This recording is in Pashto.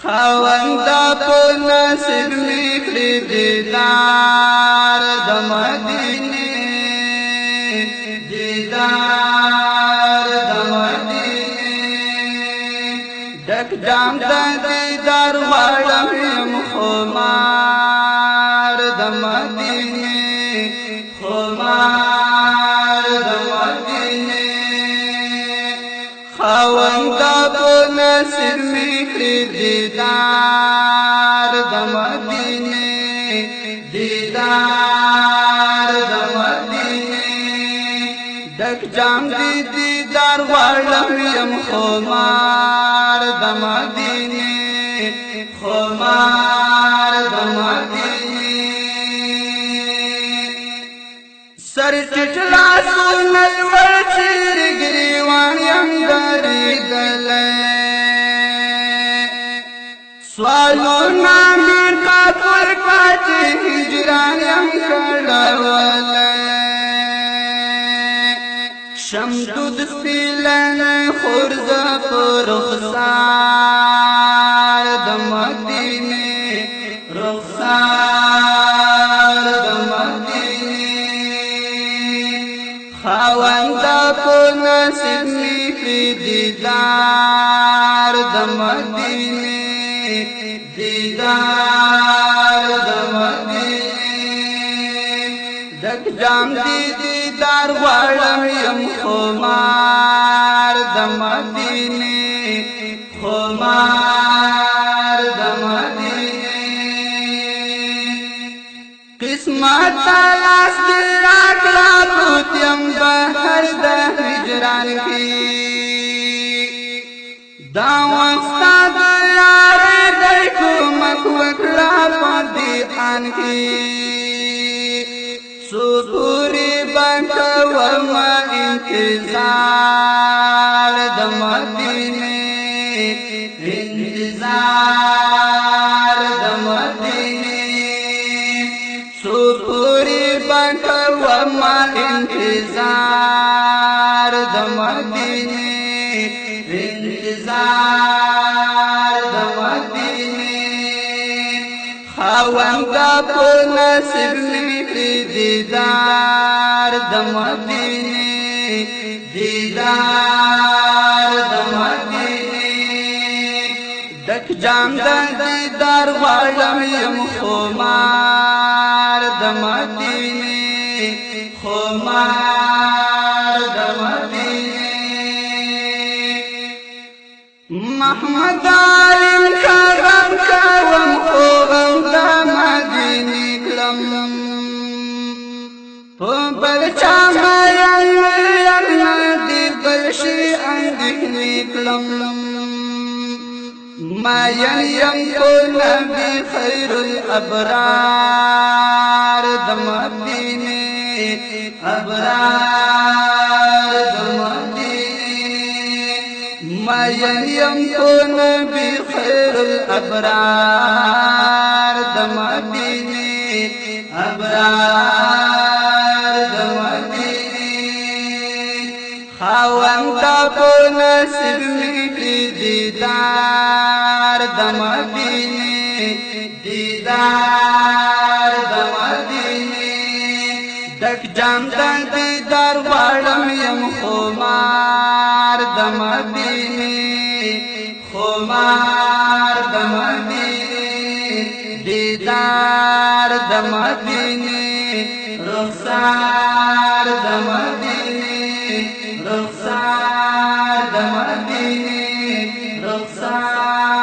خاوندا په نصیب می کړی دیدار د مدینه دیدار د مدینه ډک جام د دیدار غواړم یم خمار د مدینه خمار د مدینه خاوندا په نصیب می کړی دیدار د مدینه دیدار د مدینه ډک جام دی دیدار غواړم یم خمار د مدینه خمار د مدینه سر ټیټ لاسونه لوړ چیر ګریوان یم درېدلی سوالونه مې کافر کا چې هجران یم کړولی شمدود سپیلنی خورزه په رخسار د مدینې رخسار د مدینې خاوندا په نصیب می کړی دیدار د مدینې دیدار د مدینه ډک جام دی دیدار غواړم یم خمار د مدینه خمار د مدینه قسمت لاس دې راکړه پروت یم بهر د هجران کې دا وستا د لارې دی کومک وکړه په دې آن کې څو پورې به کوم انتظار د مدینې انتظار د مدینې څو پورې به کوم انتظار د مدینې انتظار د مدینه خاوندا په نصیب می کړی دیدار د مدینه دیدار د مدینه ډک جام د دیدار غواړم یم خمار د مدینه خمار د مدینه محمد علم کرم کوم خوغم دا مدینی کلم پو بلچا میم ندی بلشی اندکنی کلم ماین یم کو نبی خیر الابرار دا مدینی ابرار دا ماین یم کو نبی خیر الابرار د مدینه ابرار د مدینه خاوندا په نصیب می کړی دیدار د مدینه دیدار د مدینه ډک جام د دیدار غواړم یم خمار د مدینه خمار د مدینه دیدار د مدینه رخسار د مدینه رخسار د مدینه رخسار